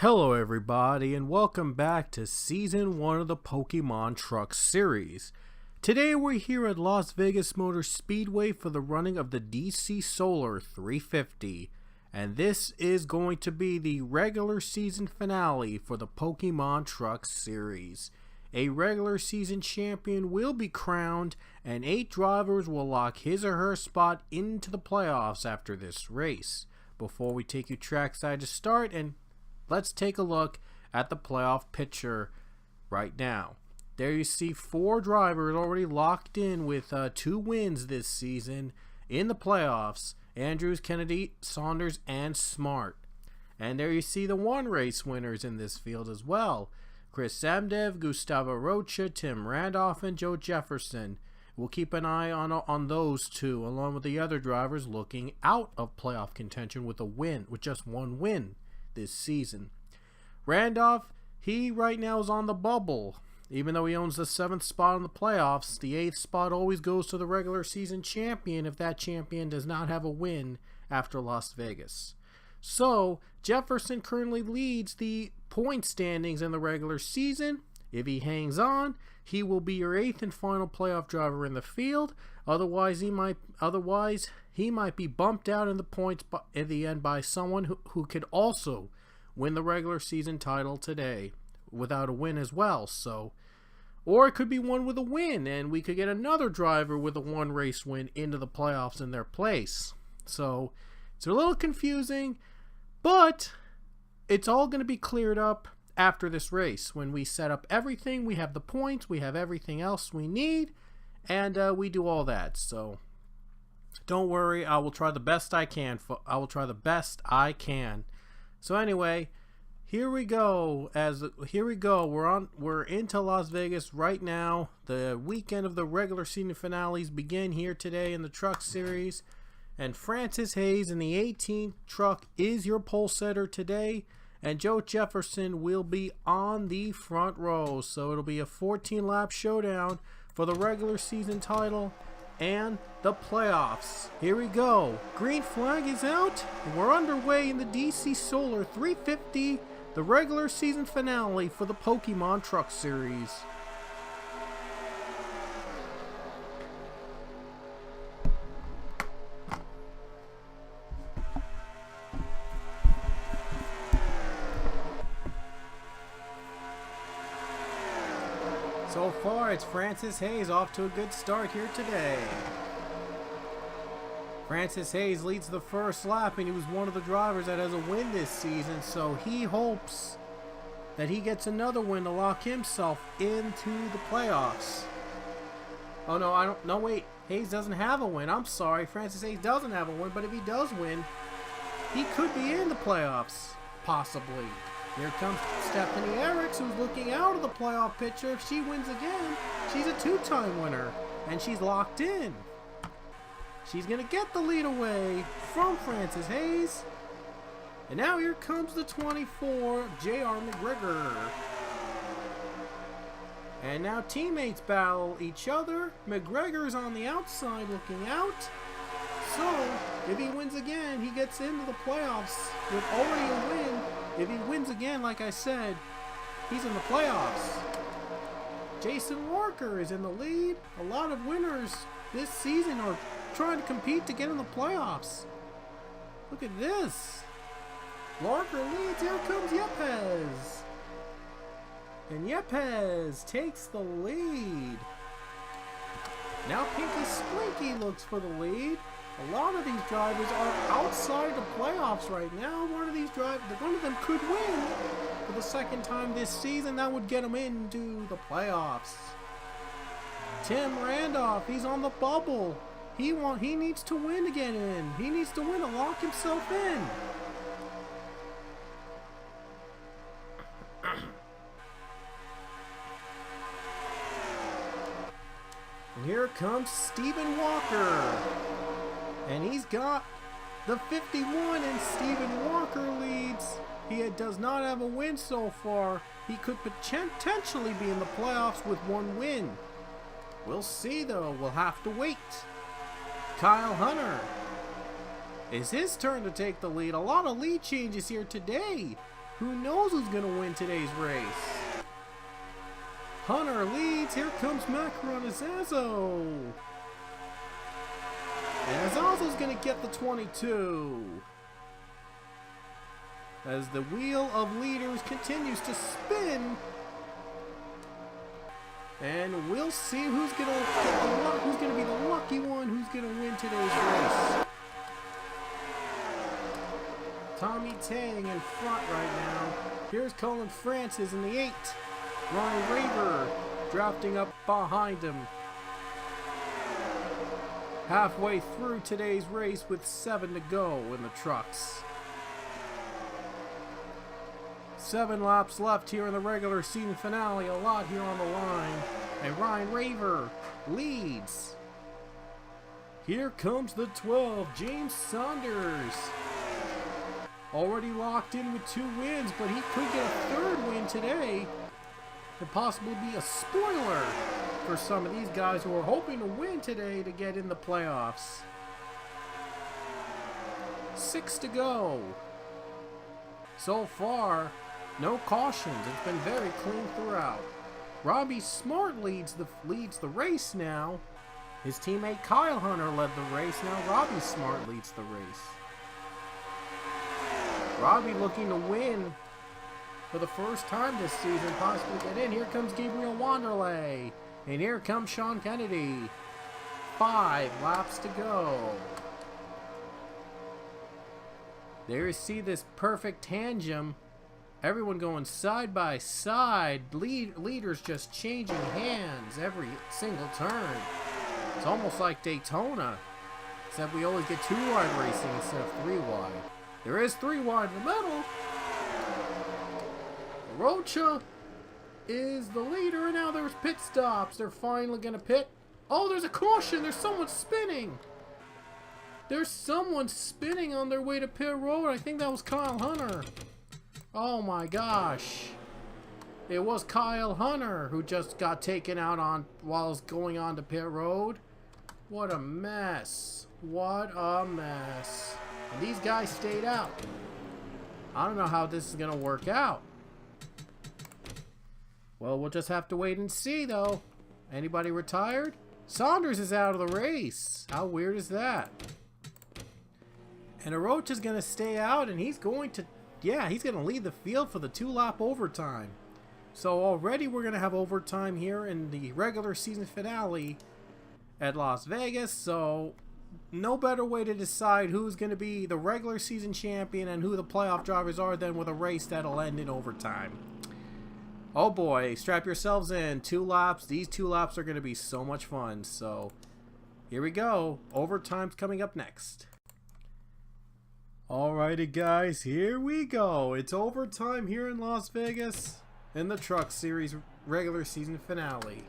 Hello everybody and welcome back to Season 1 of the Pokemon Truck Series. Today we're here at Las Vegas Motor Speedway for the running of the DC Solar 350. And this is going to be the regular season finale for the Pokemon Truck Series. A regular season champion will be crowned and 8 drivers will lock his or her spot into the playoffs after this race. Before we take you trackside to start, and let's take a look at the playoff picture right now. There you see 4 drivers already locked in with 2 wins this season in the playoffs. Andrews, Kennedy, Saunders, and Smart. And there you see the 1 race winners in this field as well. Chris Samdev, Gustavo Rocha, Tim Randolph, and Joe Jefferson. We'll keep an eye on those 2, along with the other drivers looking out of playoff contention with just 1 win this season. Randolph, he right now is on the bubble. Even though he owns the 7th spot in the playoffs, the 8th spot always goes to the regular season champion if that champion does not have a win after Las Vegas. So Jefferson currently leads the point standings in the regular season. If he hangs on, he will be your 8th and final playoff driver in the field. Otherwise, he might be bumped out in the points at the end by someone who could also win the regular season title today without a win as well. Or it could be one with a win, and we could get another driver with a 1 race win into the playoffs in their place. So it's a little confusing, but it's all going to be cleared up after this race. When we set up everything, we have the points, we have everything else we need, and we do all that. So don't worry, I will try the best I can. So anyway, here we go. We're into Las Vegas right now. The weekend of the regular season finales begin here today in the Truck Series. And Francis Hayes in the 18th truck is your pole setter today. And Joe Jefferson will be on the front row. So it'll be a 14-lap showdown for the regular season title and the playoffs. Here we go. Green flag is out. We're underway in the DC Solar 350, the regular season finale for the Pokemon Truck Series. So far, it's Francis Hayes off to a good start here today. Francis Hayes leads the first lap, and he was one of the drivers that has a win this season, so he hopes that he gets another win to lock himself into the playoffs. Oh no, wait, Hayes doesn't have a win. I'm sorry, Francis Hayes doesn't have a win, but if he does win, he could be in the playoffs, possibly. Here comes Stephanie Eriks, who's looking out of the playoff picture. If she wins again, she's a 2-time winner, and she's locked in. She's going to get the lead away from Francis Hayes. And now here comes the 24, J.R. McGregor. And now teammates battle each other. McGregor's on the outside looking out. So, if he wins again, he gets into the playoffs with already a win. If he wins again, like I said, he's in the playoffs. Jason Walker is in the lead. A lot of winners this season are trying to compete to get in the playoffs. Look at this. Walker leads. Here comes Yepes. And Yepes takes the lead. Now Pinky Splinky looks for the lead. A lot of these drivers are outside the playoffs right now. One of them could win for the 2nd time this season. That would get them into the playoffs. Tim Randolph, he's on the bubble. He needs to win to get in. He needs to win to lock himself in. And here comes Stephen Walker. And he's got the 51, and Stephen Walker leads. He does not have a win so far. He could potentially be in the playoffs with 1 win. We'll see, though. We'll have to wait. Kyle Hunter It's his turn to take the lead. A lot of lead changes here today. Who knows who's going to win today's race? Hunter leads. Here comes Macaron Azazo. And Azazo's going to get the 22. As the wheel of leaders continues to spin. And we'll see who's going to be the lucky one who's going to win today's race. Tommy Tang in front right now. Here's Colin Francis in the 8. Ryan Raver drafting up behind him. Halfway through today's race with 7 to go in the trucks. 7 laps left here in the regular season finale. A lot here on the line. And Ryan Raver leads. Here comes the 12, James Saunders. Already locked in with 2 wins, but he could get a 3rd win today. And possibly be a spoiler for some of these guys who are hoping to win today to get in the playoffs. 6 to go. So far, no cautions. It's been very clean throughout. Robbie Smart leads the race now. His teammate Kyle Hunter led the race. Now Robbie Smart leads the race. Robbie looking to win for the first time this season, possibly get in. Here comes Gabriel Wanderlei. And here comes Sean Kennedy. 5 laps to go. There you see this perfect tandem. Everyone going side by side. Leaders just changing hands every single turn. It's almost like Daytona. Except we only get 2 wide racing instead of 3 wide. There is 3 wide in the middle. Rocha is the leader, and now there's pit stops. They're finally going to pit. Oh, there's a caution. There's someone spinning. There's someone spinning on their way to pit road. I think that was Kyle Hunter. Oh my gosh. It was Kyle Hunter who just got taken out on while going on to pit road. What a mess. What a mess. And these guys stayed out. I don't know how this is going to work out. Well, we'll just have to wait and see, though. Anybody retired? Saunders is out of the race. How weird is that? And Arocha is going to stay out, and he's going to, he's going to lead the field for the 2-lap overtime. So already we're going to have overtime here in the regular season finale at Las Vegas. So no better way to decide who's going to be the regular season champion and who the playoff drivers are than with a race that'll end in overtime. Oh boy, strap yourselves in. 2 laps. These 2 laps are going to be so much fun. So here we go. Overtime's coming up next. Alrighty guys, here we go. It's overtime here in Las Vegas in the Truck Series regular season finale.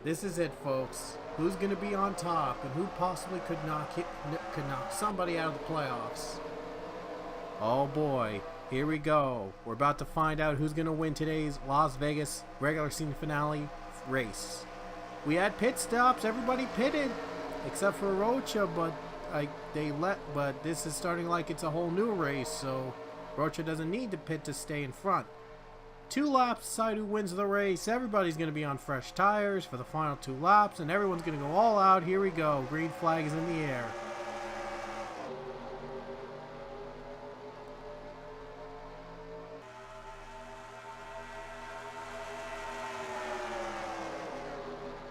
This is it, folks. Who's going to be on top and who possibly could knock somebody out of the playoffs? Oh boy, here we go. We're about to find out who's going to win today's Las Vegas regular season finale race. We had pit stops. Everybody pitted except for Rocha, but but this is starting like it's a whole new race, so Rocha doesn't need to pit to stay in front. 2 laps decide who wins the race. Everybody's going to be on fresh tires for the final 2 laps, and everyone's going to go all out. Here we go. Green flag is in the air.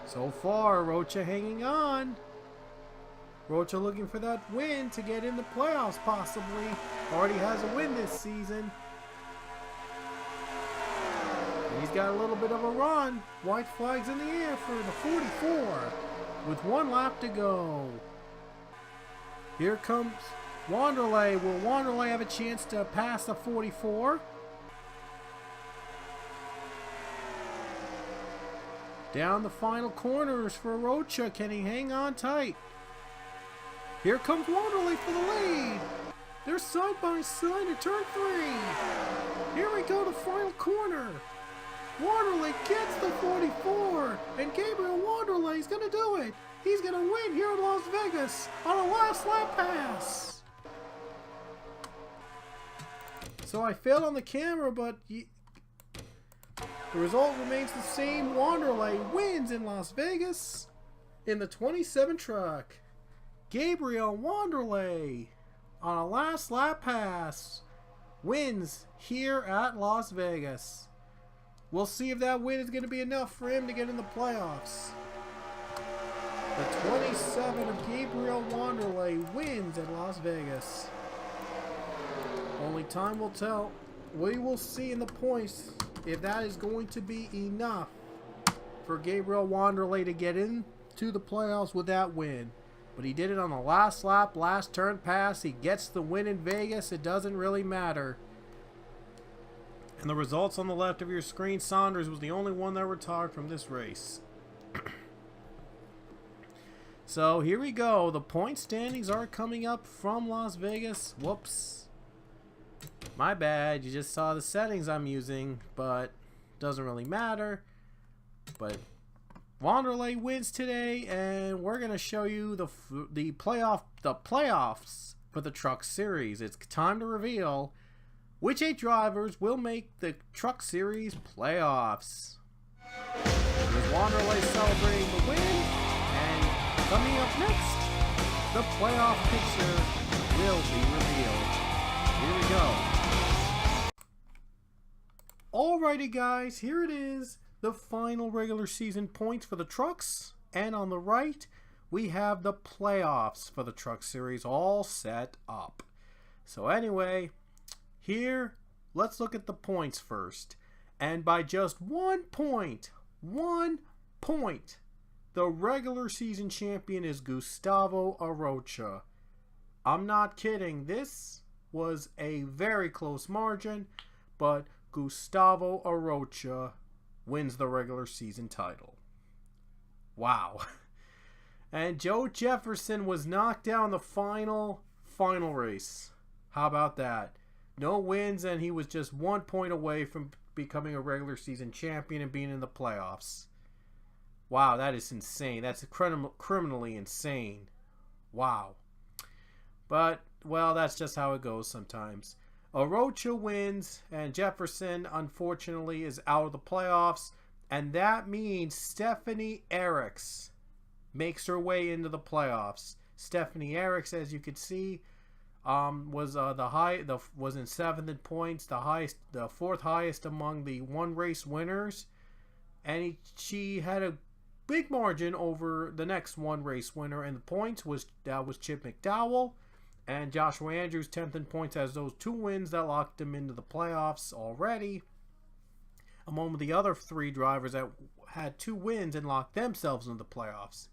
So far, Rocha hanging on. Rocha looking for that win to get in the playoffs, possibly. Already has a win this season. And he's got a little bit of a run. White flags in the air for the 44 with 1 lap to go. Here comes Wanderlei. Will Wanderlei have a chance to pass the 44? Down the final corners for Rocha. Can he hang on tight? Here comes Wanderlei for the lead. They're side by side at turn 3. Here we go to final corner. Wanderlei gets the 44. And Gabriel Wanderlei is going to do it. He's going to win here in Las Vegas on a last lap pass. So I failed on the camera, but the result remains the same. Wanderlei wins in Las Vegas in the 27 truck. Gabriel Wanderlei on a last lap pass wins here at Las Vegas. We'll see if that win is going to be enough for him to get in the playoffs. The 27 of Gabriel Wanderlei wins at Las Vegas. Only time will tell. We will see in the points if that is going to be enough for Gabriel Wanderlei to get into the playoffs with that win. But he did it on the last lap, last turn pass. He gets the win in Vegas. It doesn't really matter. And the results on the left of your screen, Saunders was the only one that retired from this race. So here we go. The point standings are coming up from Las Vegas. Whoops. My bad. You just saw the settings I'm using, but doesn't really matter. But Wanderlei wins today, and we're gonna show you the playoffs for the Truck Series. It's time to reveal which 8 drivers will make the Truck Series playoffs. With Wanderlei celebrating the win, and coming up next, the playoff picture will be revealed. Here we go. Alrighty guys, here it is. The final regular season points for the trucks, and on the right we have the playoffs for the Truck Series all set up. So anyway, here let's look at the points first, and by just 1 point, the regular season champion is Gustavo Arocha. I'm not kidding, this was a very close margin, but Gustavo Arocha wins the regular season title. Wow. And Joe Jefferson was knocked down the final race. How about that? No wins, and he was just 1 point away from becoming a regular season champion and being in the playoffs. Wow, that is insane. That's criminally insane. Wow. But, well, that's just how it goes sometimes. Arocha wins, and Jefferson, unfortunately, is out of the playoffs. And that means Stephanie Eriks makes her way into the playoffs. Stephanie Eriks, as you can see, was in 7th in points, the 4th highest among the one race winners, and she had a big margin over the next one race winner in the points. That was Chip McDowell, and Joshua Andrews 10th in points has those 2 wins that locked him into the playoffs already, among the other 3 drivers that had 2 wins and locked themselves into the playoffs.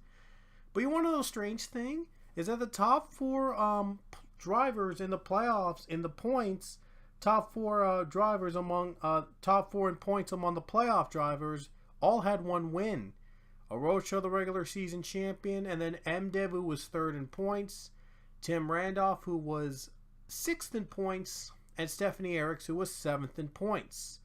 But you want to know the strange thing is that the top 4 drivers in the playoffs in the points, top 4 drivers among top 4 in points among the playoff drivers all had 1 win. Arocha, the regular season champion, and then MDev, who was 3rd in points, Tim Randolph, who was 6th in points, and Stephanie Eriks, who was 7th in points.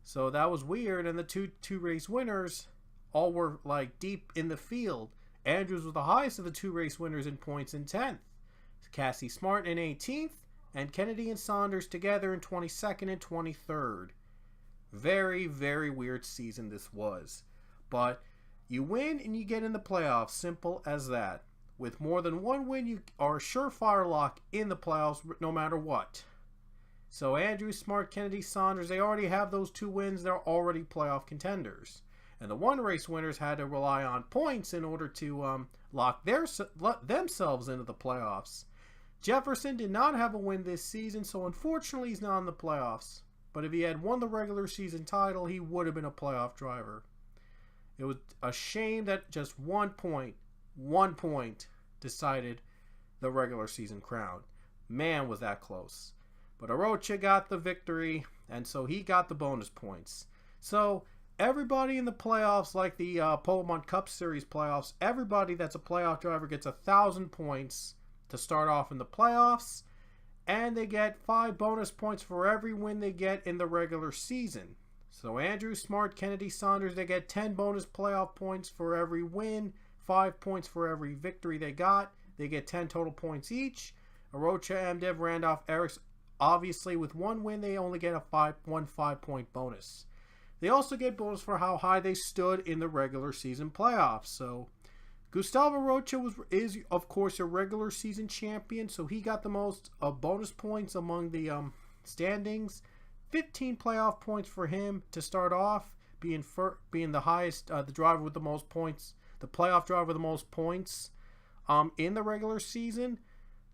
So that was weird, and the two race winners all were like deep in the field. Andrews was the highest of the 2 race winners in points in 10th. Cassie Smart in 18th, and Kennedy and Saunders together in 22nd and 23rd. Very, very weird season this was. But you win and you get in the playoffs. Simple as that. With more than 1 win, you are a surefire lock in the playoffs no matter what. So Andrews, Smart, Kennedy, Saunders, they already have those 2 wins. They're already playoff contenders. And the one race winners had to rely on points in order to lock themselves into the playoffs. Jefferson did not have a win this season, so unfortunately he's not in the playoffs. But if he had won the regular season title, he would have been a playoff driver. It was a shame that just 1 point decided the regular season crown. Man, was that close. But Arocha got the victory, and so he got the bonus points. So everybody in the playoffs, like the Pokemon Cup Series playoffs, everybody that's a playoff driver gets 1,000 points to start off in the playoffs, and they get 5 bonus points for every win they get in the regular season. So Andrew, Smart, Kennedy, Saunders, they get 10 bonus playoff points for every win, 5 points for every victory they got. They get 10 total points each. Arocha, MDev, Randolph, Eriks obviously with one win they only get a 5-point bonus. They also get bonus for how high they stood in the regular season playoffs. So Gustavo Rocha is of course a regular season champion, so he got the most bonus points among the standings. 15 playoff points for him to start off, being the highest, the driver with the most points, the playoff driver with the most points in the regular season.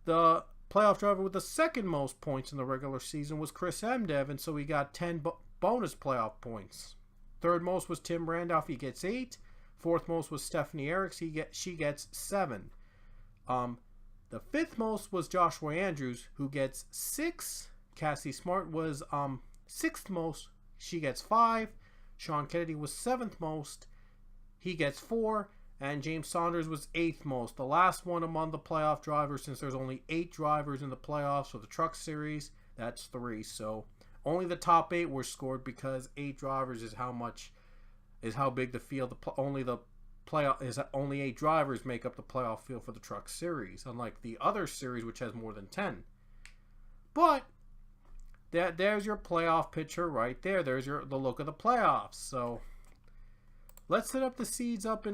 The playoff driver with the second most points in the regular season was Chris Emdev, and so he got 10 bonus playoff points. Third most was Tim Randolph, he gets 8. Fourth most was Stephanie Eriks, she gets 7. The fifth most was Joshua Andrews, who gets 6. Cassie Smart was sixth most, she gets 5. Sean Kennedy was 7th most, he gets 4. And James Saunders was 8th most. The last one among the playoff drivers, since there's only 8 drivers in the playoffs for the Truck Series, that's 3. So only the top 8 were scored because 8 drivers is how big the field. Only 8 drivers make up the playoff field for the Truck Series, unlike the other series which has more than 10. But there's your playoff picture right there. There's the look of the playoffs. So let's set up the seeds up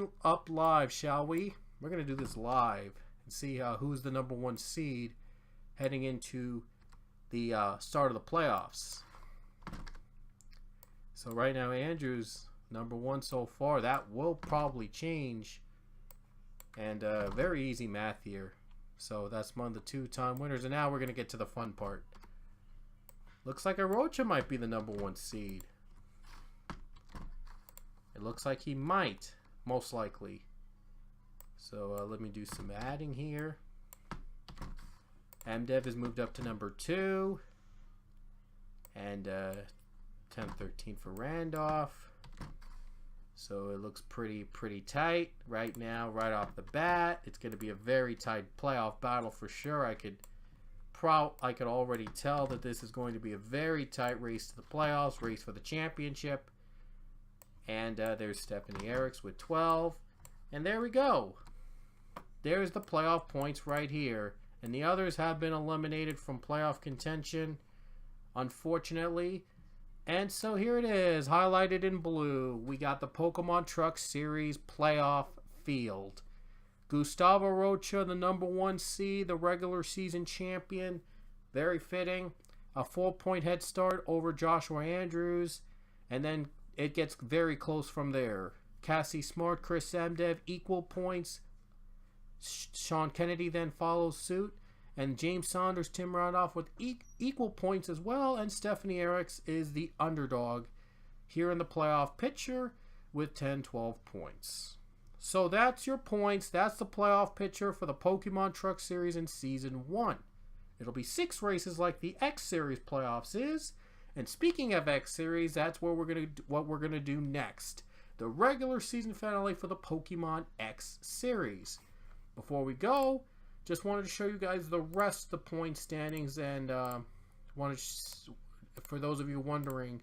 live, shall we? We're gonna do this live and see who's the number 1 seed heading into the start of the playoffs. So right now, Andrew's number 1 so far. That will probably change. And very easy math here. So that's one of the 2-time winners. And now we're gonna get to the fun part. Looks like Arocha might be the number 1 seed. It looks like he might, most likely. So let me do some adding here. Amdev has moved up to number 2. And 10-13 for Randolph. So it looks pretty tight right now, right off the bat. It's going to be a very tight playoff battle for sure. I could already tell that this is going to be a very tight race to the playoffs, race for the championship. And there's Stephanie Eriks with 12. And there we go. There's the playoff points right here. And the others have been eliminated from playoff contention, unfortunately. And so here it is, highlighted in blue. We got the Pokemon Truck Series playoff field. Gustavo Rocha, the number 1 seed, the regular season champion. Very fitting. A 4-point head start over Joshua Andrews. And then it gets very close from there. Cassie Smart, Chris Amdev, equal points. Sean Kennedy then follows suit. And James Saunders, Tim Randolph with equal points as well. And Stephanie Eriks is the underdog here in the playoff picture with 10-12 points. So that's your points. That's the playoff picture for the Pokemon Truck Series in Season 1. It'll be 6 races like the X Series playoffs is. And speaking of X Series, that's what we're gonna do next. The regular season finale for the Pokemon X Series. Before we go, just wanted to show you guys the rest of the point standings, and for those of you wondering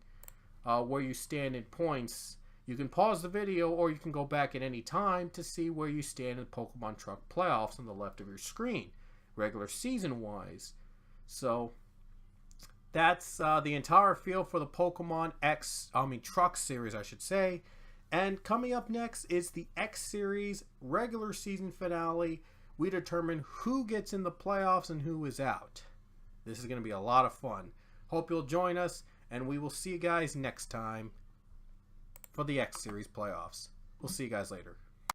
where you stand in points, you can pause the video or you can go back at any time to see where you stand in the Pokemon Truck playoffs on the left of your screen, regular season wise. So that's the entire field for the Pokemon Truck Series, I should say. And coming up next is the X Series regular season finale. We determine who gets in the playoffs and who is out. This is going to be a lot of fun. Hope you'll join us, and we will see you guys next time for the X Series playoffs. We'll see you guys later.